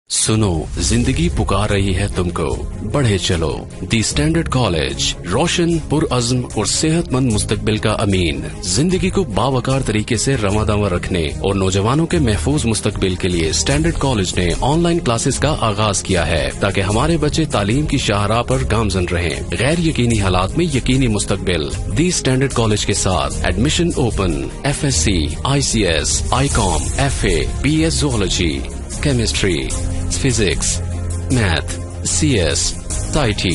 सुनो, जिंदगी पुकार रही है तुमको, बढ़े चलो। दी स्टैंडर्ड कॉलेज, रोशन, पुरअज़्म और सेहतमंद मुस्तकबिल का अमीन। जिंदगी को बावकार तरीके से रवादावा रखने और नौजवानों के महफूज मुस्तकबिल के लिए स्टैंडर्ड कॉलेज ने ऑनलाइन क्लासेस का आगाज किया है, ताकि हमारे बच्चे तालीम की शाहराह पर गामजन रहें। गैर यकीनी हालात में यकीनी मुस्तकबिल। दी स्टैंडर्ड कॉलेज के साथ admission open. FSC, ICS, ICOM, FA, BS Zoology, Chemistry, Physics, Math, CS, IT,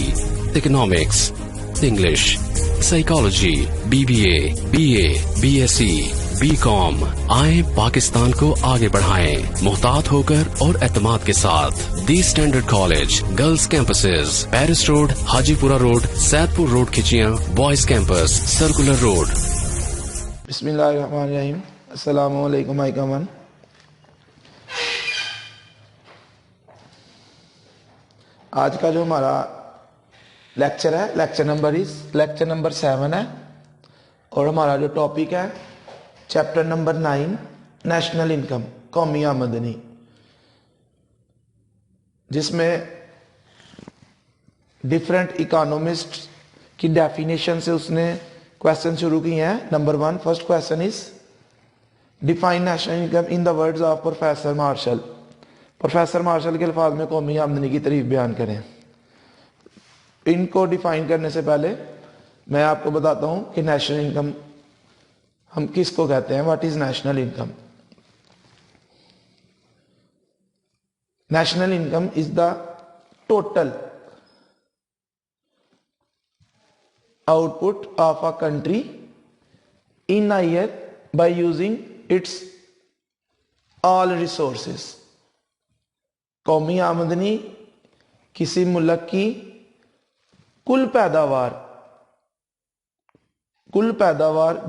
Economics, English, Psychology, BBA, BA, BSc, BCom। आए पाकिस्तान को आगे बढ़ाएं, मुहतात होकर और एतमाद के साथ। The standard college, girls campuses, Paris road, Hajipura road, Saidpur road Khichian, boys campus, circular road. बिस्मिल्लाहिर्रहमानिर्रहीम। अस्सलामु अलैकुम माइकमन। आज का जो हमारा लेक्चर है, लेक्चर नंबर 7 है, और हमारा जो टॉपिक है चैप्टर नंबर 9, नेशनल इनकम, कौमी आमदनी, जिसमें डिफरेंट इकोनॉमिस्ट की डेफिनेशन से उसने क्वेश्चन शुरू किए हैं। Number 1, first question is define national income in the words of professor Marshall. Professor Marshall के अल्फाज में कौमी आमदनी की तारीफ बयान करें। इनको डिफाइन करने से पहले मैं आपको बताता हूं कि नेशनल इनकम हम किसको कहते हैं। What is national income? National income is the total output of a country in a year by using its all resources। कौमी आमदनी किसी मुल्क की कुल पैदावार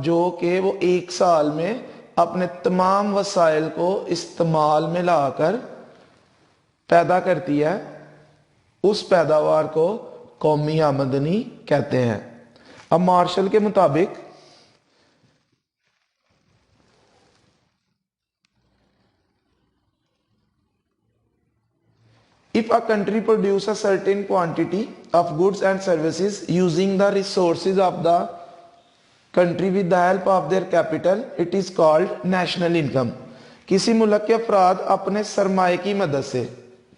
जो कि वो एक साल में अपने तमाम वसाइल को इस्तेमाल में लाकर पैदा करती है, उस पैदावार को कौमी आमदनी कहते हैं। अब मार्शल के मुताबिक if a country produce a certain quantity of goods and services using the resources of the country with the help of their capital, it is called national income। किसी मुल्क के अफराद अपने सरमाए की मदद से,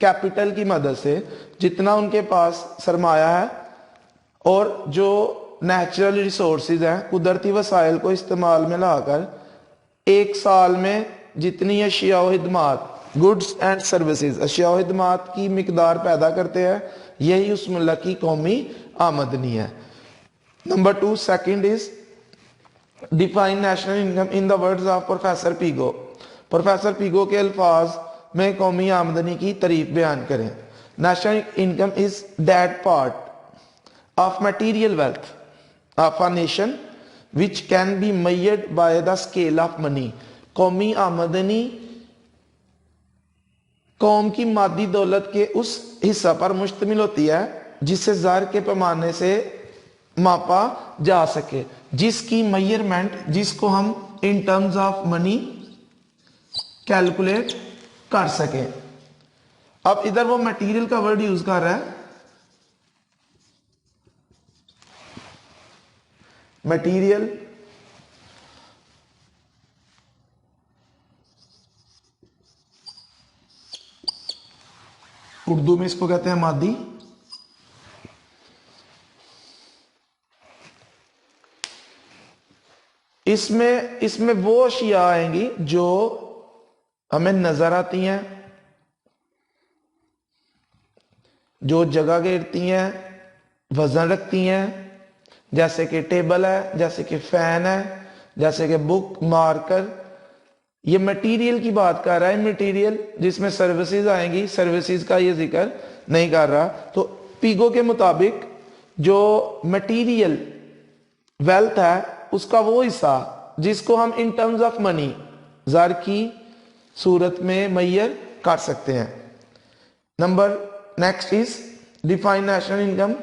कैपिटल की मदद से, जितना उनके पास सरमाया है और जो नेचुरल रिसोर्सेज हैं, कुदरती वसाइल को इस्तेमाल में लाकर एक साल में जितनी अशिया व खिदमात, गुड्स एंड सर्विसेज, अशिया व खिदमात की मिकदार पैदा करते हैं, यही उस मुल्क की कौमी आमदनी है। Number 2, second is define national income in the words of professor Pigou. Professor Pigou के अल्फाज में कौमी आमदनी की तारीफ बयान करें। National income is that part of material wealth of a nation which can be measured by the scale of money। कौमी आमदनी कौम की मादी दौलत के उस हिस्सा पर मुश्तमिल होती है जिसे ज़र के पैमाने से मापा जा सके, जिसकी मेजरमेंट, जिसको हम इन टर्म्स ऑफ मनी कैलकुलेट कर सके। अब इधर वो मटेरियल का वर्ड यूज कर रहा है। मटीरियल उर्दू में इसको कहते हैं मादी। इसमें वो अशिया आएंगी जो हमें नजर आती हैं, जो जगह घेरती हैं, वजन रखती हैं, जैसे कि टेबल है, जैसे कि फैन है, जैसे कि बुक, मार्कर। ये मटेरियल की बात कर रहा है। मटेरियल जिसमें सर्विसेज आएंगी, सर्विसेज का ये जिक्र नहीं कर रहा। तो पीगो के मुताबिक जो मटेरियल वेल्थ है, उसका वो हिस्सा जिसको हम इन टर्म्स ऑफ मनी, ज़र की सूरत में मैयर कर सकते हैं। Number next is define national income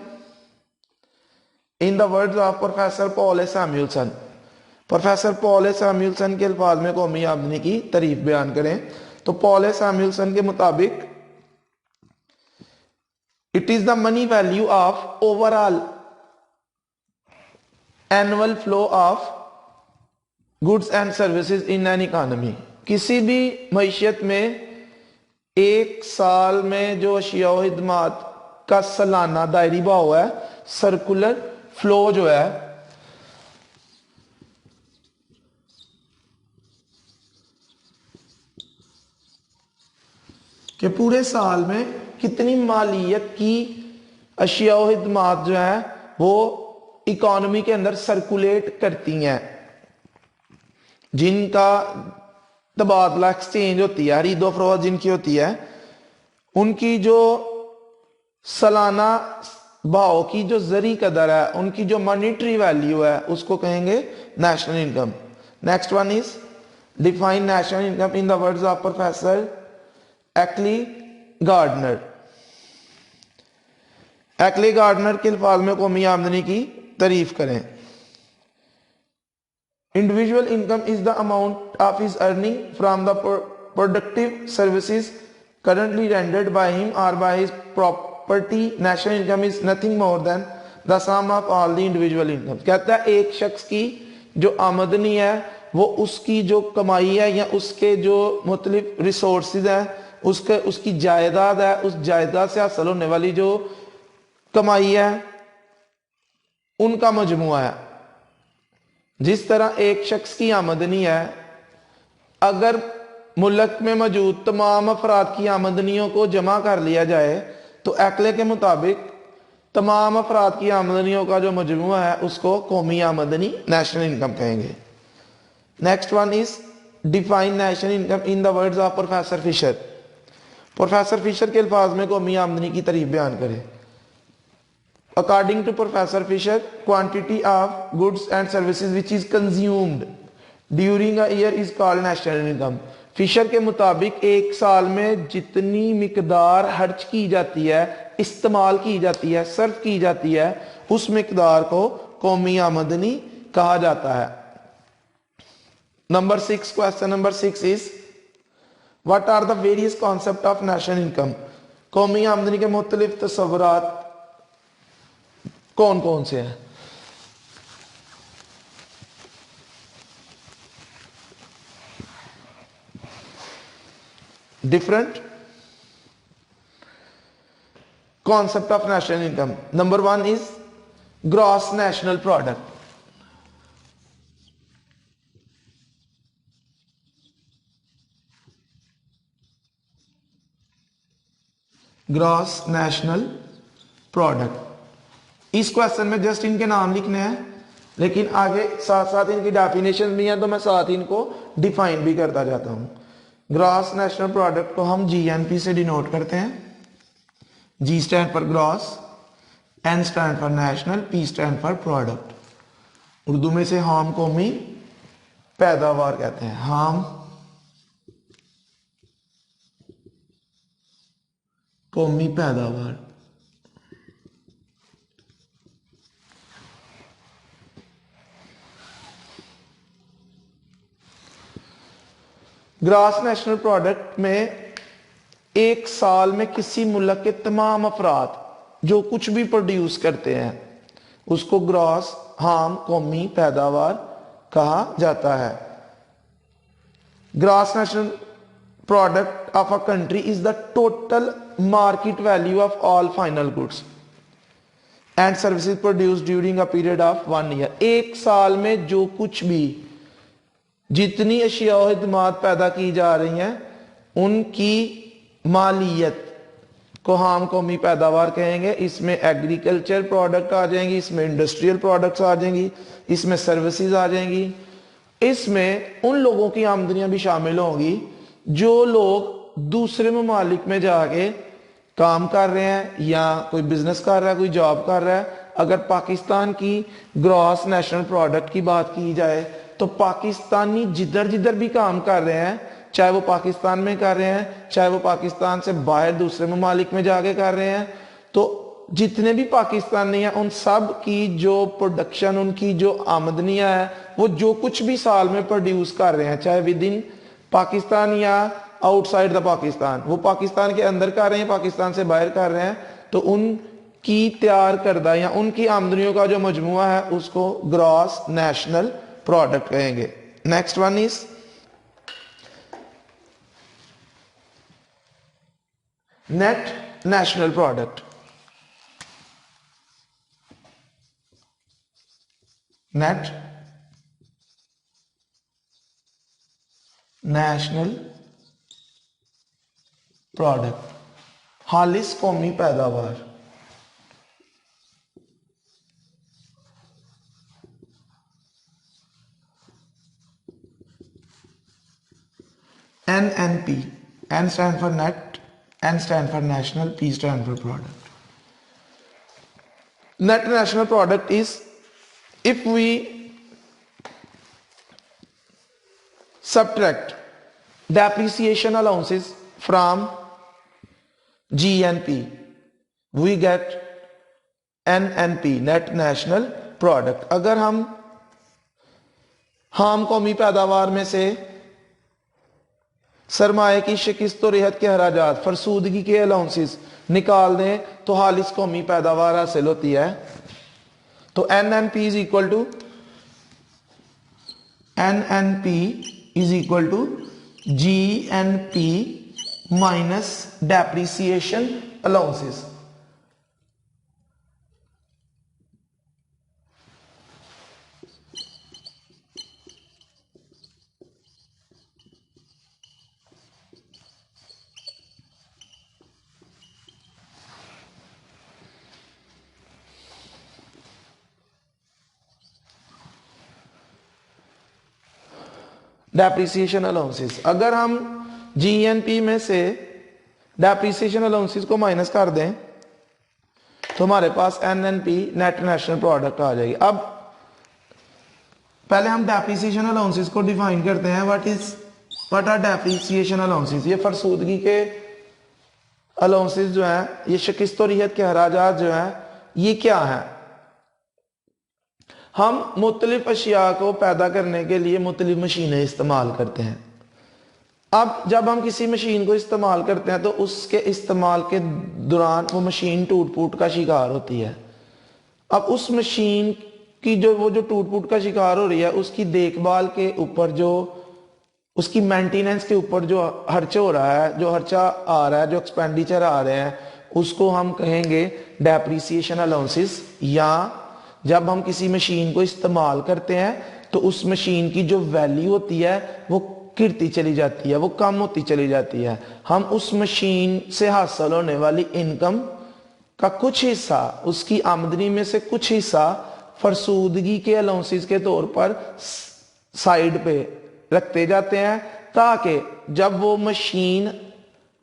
in the words of professor Paul A Samuelson. Professor Paul A Samuelson के अल्फाज में कौमी आमदनी की तारीफ बयान करें। तो पॉल ए सैमुअल्सन के मुताबिक It is the money value of overall annual flow of goods and services in an economy. किसी भी मईशत में एक साल में जो अशिया व खिदमात का सालाना दायरी भाव है, सर्कुलर फ्लो जो है, कि पूरे साल में कितनी मालियत की अशिया व खिदमात जो है वो इकोनॉमी के अंदर सर्कुलेट करती हैं, जिनका तबादला एक्सचेंज होती है, खरीदो फरोख्त जिनकी होती है, उनकी जो सालाना भाव की जो जरी कदर है, उनकी जो मॉनेटरी वैल्यू है, उसको कहेंगे national income. Next one is define national income in the words of professor Ackley Gardner. Ackley Gardner के अल्फाज में कौमी आमदनी की तारीफ करें। Individual income is the amount of his earning from the productive services currently rendered by him or by his property. National income is nothing more than the sum of all the individual income. कहता है एक शख्स की जो आमदनी है वो उसकी जो कमाई है या उसके जो मुख्तलिफ रिसोर्सेज है, उसकी जायदाद है, उस जायदाद से हासिल होने वाली जो कमाई है उनका मजमुआ है। जिस तरह एक शख्स की आमदनी है, अगर मुल्क में मौजूद तमाम अफराद की आमदनियों को जमा कर लिया जाए तो एक्ले के मुताबिक तमाम अफराद की आमदनियों का जो मजमुआ है उसको कौमी आमदनी नेशनल इनकम कहेंगे। Next one is define national income in the words of professor Fisher. Professor Fisher के अल्फाज में कौमी आमदनी की तारीफ बयान करें। According to professor Fisher, quantity of goods and services which is consumed during a year is called national income. Fisher के मुताबिक एक साल में जितनी मिकदार खर्च की जाती है, इस्तेमाल की जाती है, सर्फ की जाती है, उस मिकदार को कौमी आमदनी कहा जाता है। Number 6, question number 6 is what are the various concept of national income. कौमी आमदनी के मुख्तलिफ तस्वुरात कौन कौन से हैं? Different concept of national income. Number 1 is gross national product. Gross national product. इस क्वेश्चन में जस्ट इनके नाम लिखने हैं, लेकिन आगे साथ साथ इनकी डेफिनेशन भी है तो मैं साथ इनको डिफाइन भी करता जाता हूं। ग्रॉस नेशनल प्रोडक्ट को हम जीएनपी से डिनोट करते हैं। G stand for gross, N stand for national, P stand for product. Urdu में से हम कौमी पैदावार कहते हैं। हम कौमी पैदावार। ग्रॉस नेशनल प्रोडक्ट में एक साल में किसी मुल्क के तमाम अफराद जो कुछ भी प्रोड्यूस करते हैं उसको ग्रॉस हाम कौमी पैदावार कहा जाता है। Gross national product of a country is the total market value of all final goods and services produced during a period of 1 year. एक साल में जो कुछ भी जितनी अशिया और खिदमात पैदा की जा रही हैं उनकी मालियत को हम कौमी पैदावार कहेंगे। इसमें एग्रीकल्चर प्रोडक्ट आ जाएंगी, इसमें इंडस्ट्रियल प्रोडक्ट्स आ जाएंगी, इसमें सर्विसेज आ जाएंगी, इसमें उन लोगों की आमदनियां भी शामिल होंगी जो लोग दूसरे ममालिक में जाके काम कर रहे हैं या कोई बिजनेस कर रहा है, कोई जॉब कर रहा है। अगर पाकिस्तान की ग्रॉस नेशनल प्रोडक्ट की बात की जाए तो पाकिस्तानी जिधर जिधर भी काम कर रहे हैं, चाहे वो पाकिस्तान में कर रहे हैं, चाहे वो पाकिस्तान से बाहर दूसरे ममालिक में जाके कर रहे हैं, तो जितने भी पाकिस्तानी हैं उन सब की जो प्रोडक्शन, उनकी जो आमदनियां है, वो जो कुछ भी साल में प्रोड्यूस कर रहे हैं, चाहे विद इन पाकिस्तान या आउटसाइड द पाकिस्तान, वो पाकिस्तान के अंदर कर रहे हैं, पाकिस्तान से बाहर कर रहे हैं, तो उनकी तैयार करदा या उनकी आमदनियों का जो मजमुआ है उसको ग्रॉस नेशनल प्रोडक्ट कहेंगे। Next one is net national product. Net national product, हालिस कौमी पैदावार। NNP, N stand for net, N stand for national, P stand for product. Net national product is if we subtract depreciation allowances from GNP, we get NNP, net national product। अगर हम कौमी पैदावार में से सरमाए की शिकिस्त और रिहत के हराजात, फरसूदगी के अलाउंसेस निकाल दें तो हालिस कौमी पैदावार हासिल होती है। तो NNP is equal to GNP minus depreciation allowances. Depreciation allowances, अगर हम GNP में से डेप्रिसिएशन अलाउंसेस को माइनस कर दें तो हमारे पास NNP नेट नेशनल प्रोडक्ट आ जाएगी। अब पहले हम डेप्रिसिएशन अलाउंसेस को डिफाइन करते हैं। What are depreciation allowances? ये फरसूदगी के अलाउंसेस जो है, ये शिकिस्त और रिहत के हराजात जो है, ये क्या है? हम मुख्तलिफ अशिया को पैदा करने के लिए मुख्तलिफ मशीनें इस्तेमाल करते हैं। अब जब हम किसी मशीन को इस्तेमाल करते हैं तो उसके इस्तेमाल के दौरान वो मशीन टूट फूट का शिकार होती है। अब उस मशीन की जो टूट फूट का शिकार हो रही है, उसकी देखभाल के ऊपर, जो उसकी मेंटेनेंस के ऊपर जो खर्च हो रहा है, जो खर्चा आ रहा है, जो एक्सपेंडिचर आ रहे हैं, उसको हम कहेंगे डेप्रिसिएशन अलाउंसेस। या जब हम किसी मशीन को इस्तेमाल करते हैं तो उस मशीन की जो वैल्यू होती है वो गिरती चली जाती है, वो कम होती चली जाती है। हम उस मशीन से हासिल होने वाली इनकम का कुछ हिस्सा, उसकी आमदनी में से कुछ हिस्सा फरसूदगी के अलाउंसेस के तौर पर साइड पे रखते जाते हैं, ताकि जब वो मशीन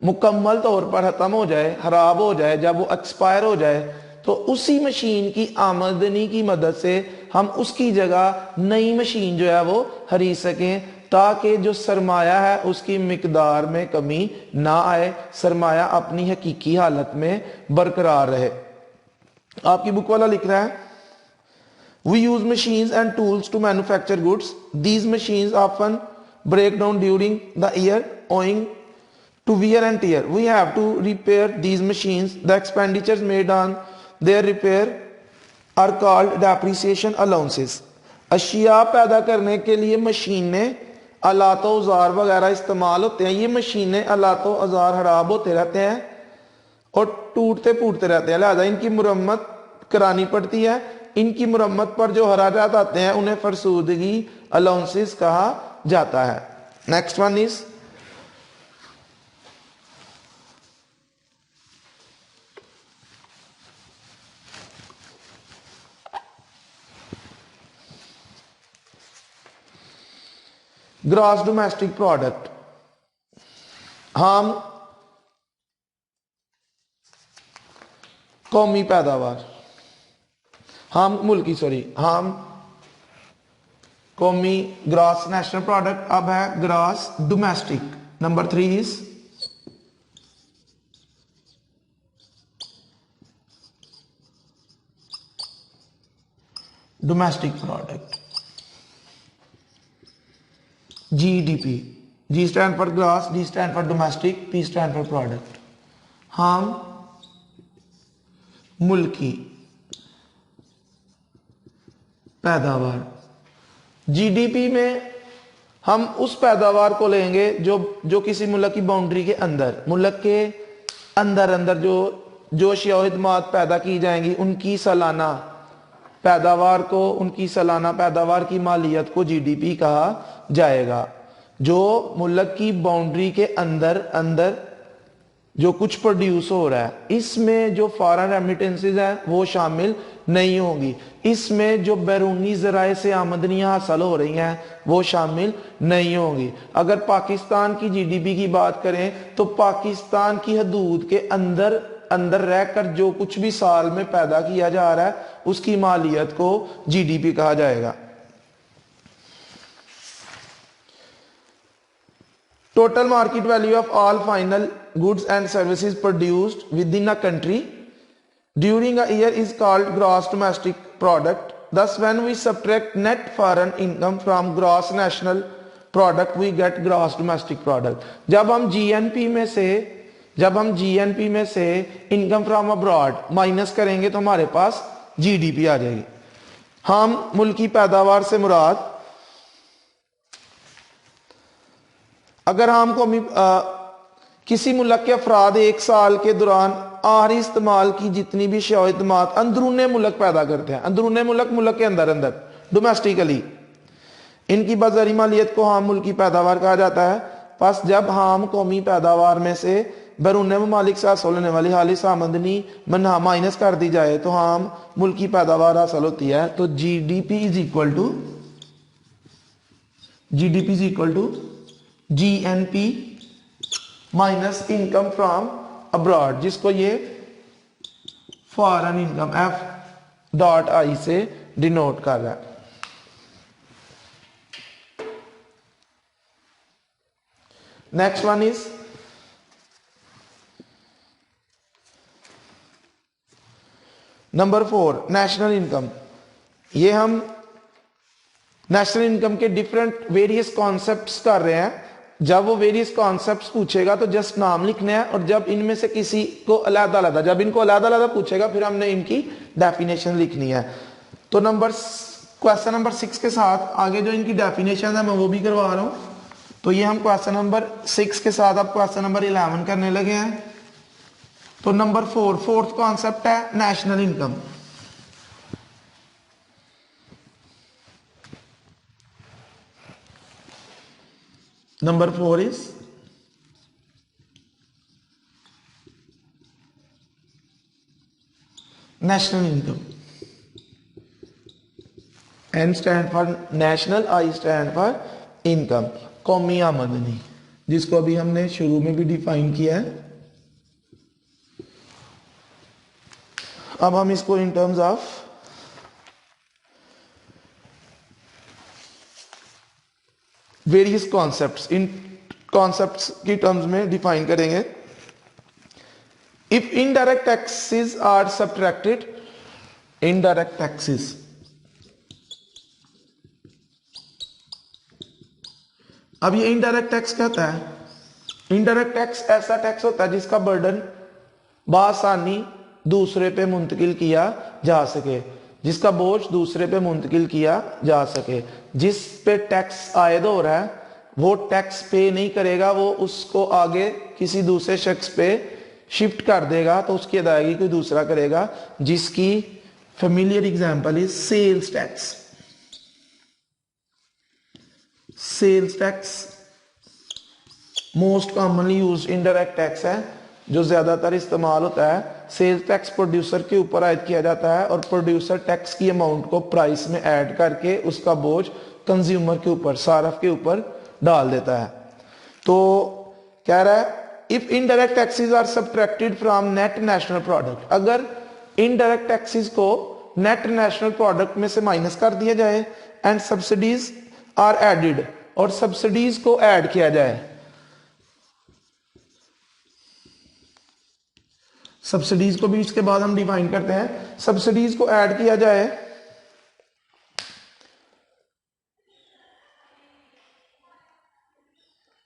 मुकम्मल तौर पर खत्म हो जाए, खराब हो जाए, जब वो एक्सपायर हो जाए, तो उसी मशीन की आमदनी की मदद से हम उसकी जगह नई मशीन जो है वो खरीद सकें, ताकि जो सरमाया है उसकी मिकदार में कमी ना आए, सरमाया अपनी हकीकी हालत में बरकरार रहे। आपकी बुक वाला लिख रहा है, we use machines and tools to manufacture goods. These machines often break down during the year owing to wear and tear. We have to repair these machines. The expenditures made on their repair are called depreciation allowances. अशिया पैदा करने के लिए मशीनें, आलात औजार वगैरह इस्तेमाल होते हैं। ये मशीनें, आलात औजार खराब होते रहते हैं और टूटते फूटते रहते हैं, लिहाजा इनकी मुरम्मत करानी पड़ती है। इनकी मुरम्मत पर जो खराजात आते हैं उन्हें फरसूदगी अलाउंसेस कहा जाता है। Next one is gross domestic product. हम कौमी पैदावार, हम कौमी ग्रॉस नेशनल प्रोडक्ट। अब है gross domestic. Number 3 is domestic product, GDP। G stand for gross, D stand for domestic, P stand for product। हम मुल्की पैदावार। जीडीपी में हम उस पैदावार को लेंगे जो किसी मुल्क की बाउंड्री के अंदर, मुल्क के अंदर अंदर जो अशिया खदमात पैदा की जाएंगी उनकी सालाना पैदावार को, उनकी सालाना पैदावार की मालियत को जीडीपी कहा जाएगा। जो मुल्क की बाउंड्री के अंदर अंदर जो कुछ प्रोड्यूस हो रहा है, इसमें जो फॉरेन रेमिटेंसेस हैं वो शामिल नहीं होंगी, इसमें जो बैरूनी ज़राए से आमदनियां हासिल हो रही हैं वो शामिल नहीं होंगी। अगर पाकिस्तान की जीडीपी की बात करें तो पाकिस्तान की हदूद के अंदर अंदर रहकर जो कुछ भी साल में पैदा किया जा रहा है उसकी मालियत को जीडीपी कहा जाएगा। Total market value of all final goods and services produced within a country during a year is called gross domestic product. Thus, when we subtract net foreign income from gross national product, we get gross domestic product. जब हम GNP में से income from abroad minus करेंगे तो हमारे पास GDP आ जाएगी। हम मुल्की पैदावार से मुराद, अगर हमको किसी मुल्क के अफराद एक साल के दौरान आहरी इस्तेमाल की जितनी भी शौहदमात अंदरूने मुल्क पैदा करते हैं, अंदरूने मुल्क के अंदर अंदर डोमेस्टिकली, इनकी बाजारी मालियत को हाम मुल्की पैदावार कहा जाता है। बस जब हाम कौमी पैदावार में से बैरून ममालिक से हासिल होने वाली हालिस आमदनी माइनस कर दी जाए तो हाम मुल्की पैदावार हासिल होती है। तो GDP is equal to GNP minus income from abroad, जिसको ये फॉरेन इनकम F.I से डिनोट कर रहा है। Next one is number 4 national income. ये हम नेशनल इनकम के डिफरेंट वेरियस कॉन्सेप्ट्स कर रहे हैं। जब वो वेरियस कॉन्सेप्ट्स पूछेगा तो जस्ट नाम लिखने हैं, और जब इनमें से किसी को अलग-अलग, जब इनको अलग-अलग पूछेगा फिर हमने इनकी डेफिनेशन लिखनी है। तो क्वेश्चन नंबर 6 के साथ आगे जो इनकी डेफिनेशन है मैं वो भी करवा रहा हूं। तो ये हम क्वेश्चन नंबर 6 के साथ अब क्वेश्चन नंबर 11 करने लगे हैं। तो नंबर 4th कॉन्सेप्ट है national income. Number 4 is national income. N stand for national, I stand for income, कौमी आमदनी, जिसको अभी हमने शुरू में भी डिफाइन किया है। अब हम इसको in terms of various concepts, इन कॉन्सेप्ट्स की टर्म्स में डिफाइन करेंगे। If indirect taxes are subtracted, indirect taxes, अब ये इनडायरेक्ट टैक्स क्या होता है? इनडायरेक्ट टैक्स ऐसा टैक्स होता है जिसका बर्डन बासानी दूसरे पे मुंतकिल किया जा सके, जिसका बोझ दूसरे पे मुंतकिल किया जा सके। जिस पे टैक्स आयद हो रहा है वो टैक्स पे नहीं करेगा, वो उसको आगे किसी दूसरे शख्स पे शिफ्ट कर देगा तो उसकी अदायगी कोई दूसरा करेगा, जिसकी familiar example is sales tax. Sales tax most commonly used indirect tax है जो ज्यादातर इस्तेमाल होता है। सेल्स टैक्स प्रोड्यूसर के ऊपर आयद किया जाता है और प्रोड्यूसर टैक्स की अमाउंट को प्राइस में ऐड करके उसका बोझ कंज्यूमर के ऊपर, सारफ के ऊपर डाल देता है। तो कह रहा है if indirect taxes are subtracted from net national product, अगर इनडायरेक्ट टैक्सेस को नेट नेशनल प्रोडक्ट में से माइनस कर दिया जाए, एंड सब्सिडीज आर एडेड, और सब्सिडीज को ऐड किया जाए, सब्सिडीज को भी इसके बाद हम डिफाइन करते हैं, सब्सिडीज को ऐड किया जाए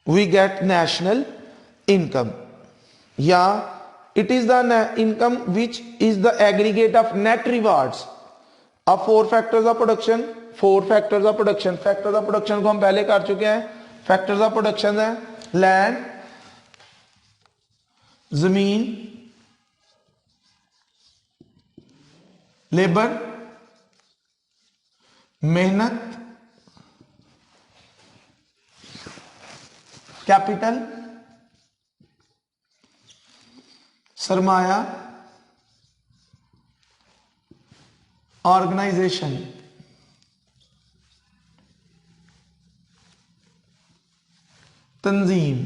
वी गेट नेशनल इनकम, या It is the income which is the aggregate of net rewards of four factors of production. Four factors of production, factors of production को हम पहले कर चुके हैं. फैक्टर्स ऑफ प्रोडक्शन है लैंड, जमीन, labour, मेहनत, कैपिटल, सरमाया, ऑर्गेनाइजेशन. तंजीम.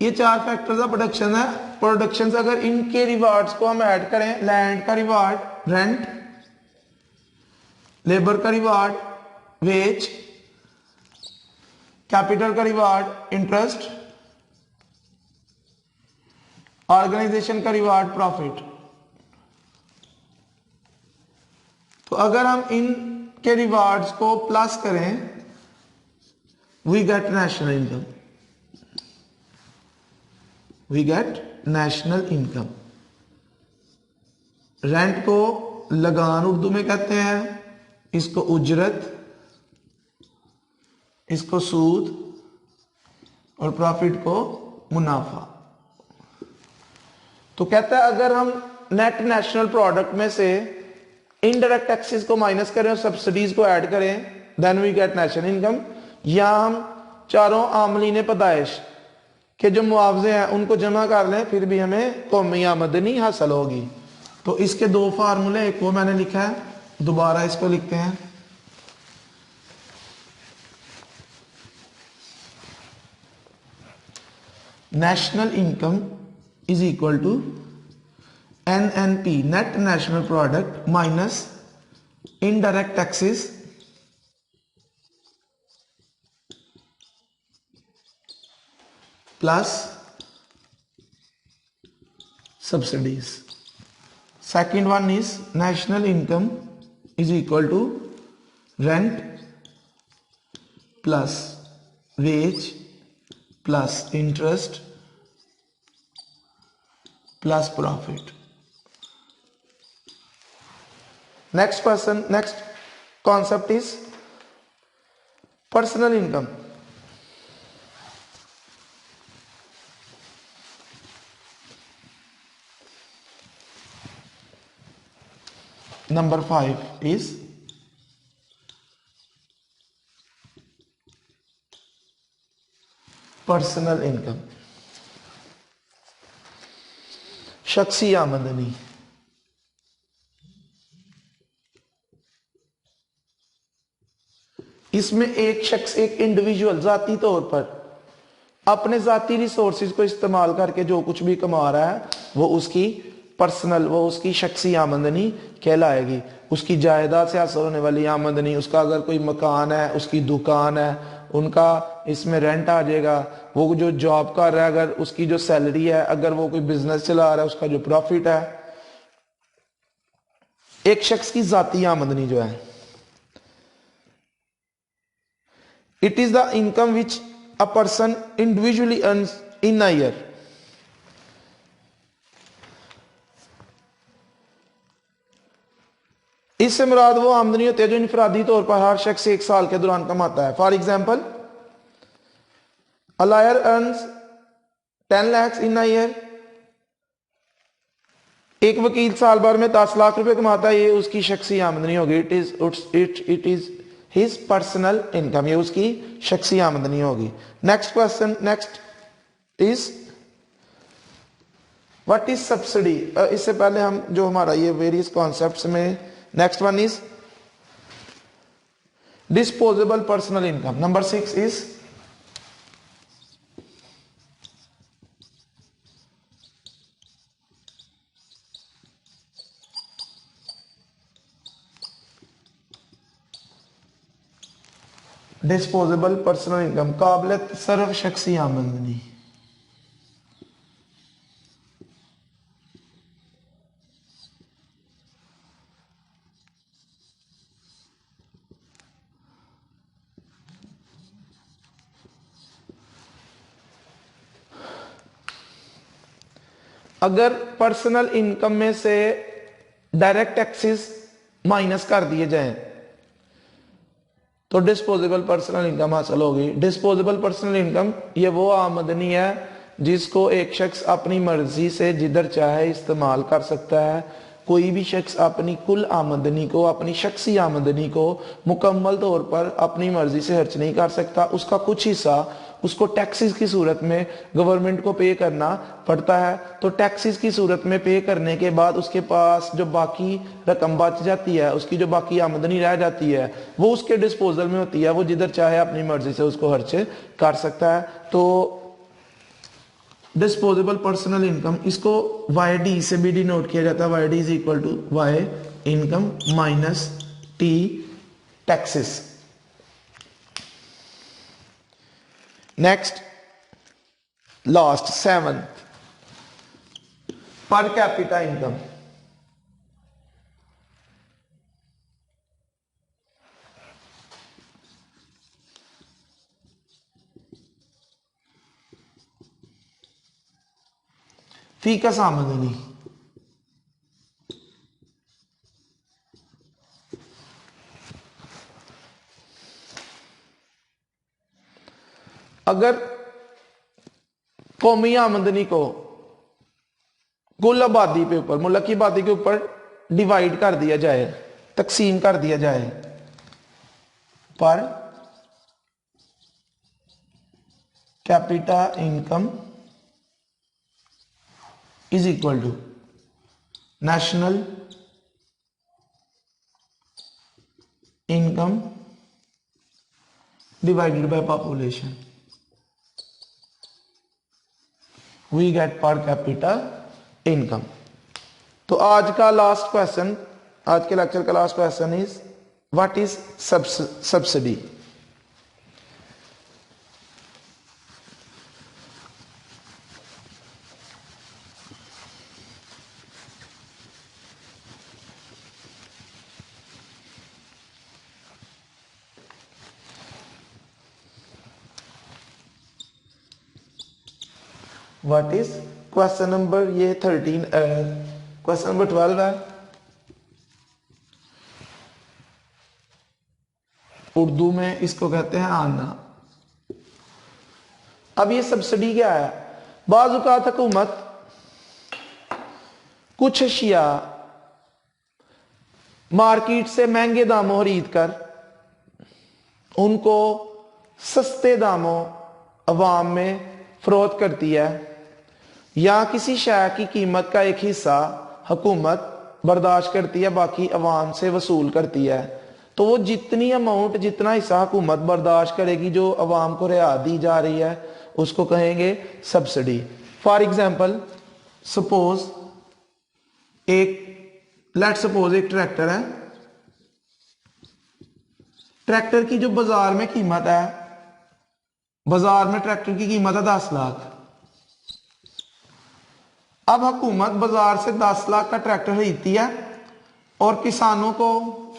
ये चार फैक्टर्स ऑफ प्रोडक्शन है. प्रोडक्शन से अगर इनके रिवार्ड्स को हम ऐड करें, लैंड का रिवार्ड रेंट, लेबर का रिवार्ड वेज, कैपिटल का रिवार्ड इंटरेस्ट, ऑर्गेनाइजेशन का रिवार्ड प्रॉफिट. तो अगर हम इनके रिवार्ड्स को प्लस करें, we get national income. We get national income. Rent को लगान उर्दू में कहते हैं, इसको उजरत, इसको सूद और प्रॉफिट को मुनाफा. तो कहता है अगर हम नेट नेशनल प्रोडक्ट में से इनडायरेक्ट टैक्सेस को माइनस करें और सब्सिडीज को ऐड करें, then we get national income. या हम चारों आमलीन पैदाइश के जो मुआवजे हैं उनको जमा कर लें, फिर भी हमें कौमी आमदनी हासिल होगी. तो इसके दो फार्मूले, एक वो मैंने लिखा है, दोबारा इसको लिखते हैं. National income is equal to NNP, net national product, minus indirect taxes plus subsidies. Second one is national income is equal to rent plus wage plus interest plus profit. Next concept is personal income. Number 5 is personal income, शख्सी आमदनी. इसमें एक शख्स, एक individual जाती तौर पर अपने जाती रिसोर्सेज को इस्तेमाल करके जो कुछ भी कमा रहा है वो उसकी पर्सनल, वो उसकी शख्सी आमदनी कहलाएगी. उसकी जायदाद से हासिल होने वाली आमदनी, उसका अगर कोई मकान है, उसकी दुकान है, उनका इसमें रेंट आ जाएगा. वो जो जॉब कर रहा है, अगर उसकी जो सैलरी है, अगर वो कोई बिजनेस चला रहा है, उसका जो प्रॉफिट है. एक शख्स की जाती आमदनी जो है, it is the income which a person individually earns in a year. इससे मुराद वो आमदनी होती है जो इनफरादी तौर पर हर शख्स एक साल के दौरान कमाता है. For example, a lawyer earns 10 lakhs in a year. एक वकील साल भर में 10 लाख रुपए कमाता है, ये उसकी शख्सी आमदनी होगी. It is his personal income, ये उसकी शख्सी आमदनी होगी. Next question, next is what is subsidy. इससे पहले हम जो हमारा ये वेरियस कॉन्सेप्ट्स में, next one is disposable personal income. Number 6 is disposable personal income, काबिलियत सर्व शख्सी आमदनी. अगर पर्सनल इनकम में से डायरेक्ट टैक्सेस माइनस कर दिए जाएं तो डिस्पोजेबल पर्सनल इनकम हासिल होगी। डिस्पोजेबल पर्सनल इनकम ये वो आमदनी है जिसको एक शख्स अपनी मर्जी से जिधर चाहे इस्तेमाल कर सकता है। कोई भी शख्स अपनी कुल आमदनी को, अपनी शख्सी आमदनी को मुकम्मल तौर पर अपनी मर्जी से खर्च नहीं कर सकता। उसका कुछ हिस्सा उसको टैक्सेस की सूरत में गवर्नमेंट को पे करना पड़ता है। तो टैक्सेस की सूरत में पे करने के बाद उसके पास जो बाकी रकम बच जाती है, उसकी जो बाकी आमदनी रह जाती है, वो उसके डिस्पोजल में होती है। वो जिधर चाहे अपनी मर्जी से उसको खर्च कर सकता है। तो डिस्पोजेबल पर्सनल इनकम, इसको YD से भी डिनोट किया जाता है। YD is equal to Y income minus T taxes. Next, last 7th, per capita income. Faeces आमदनी। अगर कौमी आमदनी को कुल आबादी के ऊपर, मुल्क की आबादी के ऊपर डिवाइड कर दिया जाए, तकसीम कर दिया जाए, per capita income is equal to national income divided by population, we get per capita income. तो आज का लास्ट क्वेश्चन, आज के लेक्चर का last question is what is subsidy. What is question number, ये 13, क्वेश्चन नंबर 12 है। उर्दू में इसको कहते हैं आना। अब ये सब्सिडी क्या है? बाज़ औक़ात हुकूमत कुछ अशिया मार्केट से महंगे दामों खरीद कर उनको सस्ते दामों अवाम में फरोख्त करती है, या किसी शय की कीमत का एक हिस्सा हुकूमत बर्दाश्त करती है, बाकी अवाम से वसूल करती है। तो वो जितनी अमाउंट, जितना हिस्सा हुकूमत बर्दाश्त करेगी, जो अवाम को रियायत दी जा रही है, उसको कहेंगे subsidy. For example, suppose let suppose एक ट्रैक्टर है। ट्रैक्टर की जो बाजार में कीमत है, बाजार में ट्रैक्टर की कीमत है 10 लाख। अब हुकूमत बाजार से 10 लाख का ट्रैक्टर खरीदती है और किसानों को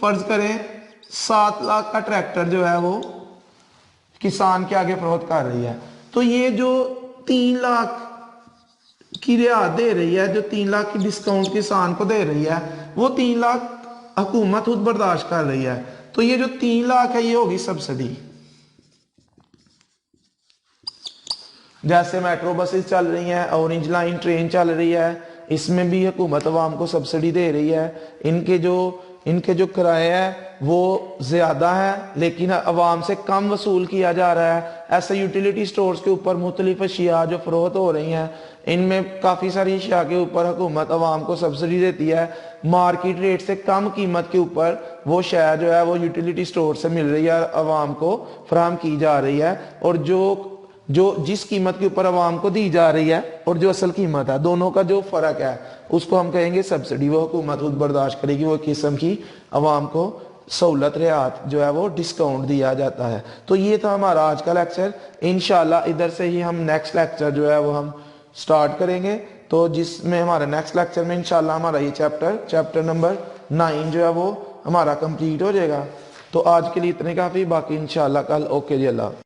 फर्ज करें 7 लाख का ट्रैक्टर जो है वो किसान के आगे फरोख्त कर रही है। तो ये जो 3 लाख की रियायत दे रही है, जो 3 लाख की डिस्काउंट किसान को दे रही है, वो 3 लाख हुकूमत खुद बर्दाश्त कर रही है। तो ये जो 3 लाख है ये होगी सब्सिडी। जैसे मेट्रो बसेस चल रही हैं, ऑरेंज लाइन ट्रेन चल रही है, इसमें भी हुकूमत अवाम को सब्सिडी दे रही है। इनके जो किराए हैं वो ज़्यादा है लेकिन अवाम से कम वसूल किया जा रहा है। ऐसे यूटिलिटी स्टोर्स के ऊपर मुख्तलिफ अशिया जो फरोख्त हो रही हैं, इनमें काफ़ी सारी अशिया के ऊपर हुकूमत अवाम को सब्सिडी देती है। मार्केट रेट से कम कीमत के ऊपर वो शय जो है वो यूटिलिटी स्टोर से मिल रही है, अवाम को फराहम की जा रही है। और जो जिस कीमत के ऊपर अवाम को दी जा रही है और जो असल कीमत है, दोनों का जो फर्क है उसको हम कहेंगे सब्सिडी। वो हुकूमत खुद बर्दाश्त करेगी, वो किस्म की अवाम को सहूलत, रियायत जो है वो डिस्काउंट दिया जाता है। तो ये था हमारा आज का लेक्चर। इंशाल्लाह इधर से ही हम नेक्स्ट लेक्चर जो है वो हम स्टार्ट करेंगे। तो जिसमें हमारा नेक्स्ट लेक्चर में इंशाल्लाह हमारा ये चैप्टर नंबर 9 जो है वो हमारा कंप्लीट हो जाएगा। तो आज के लिए इतने काफ़ी, बाकी इंशाल्लाह कल। ओके जी, अल्लाह।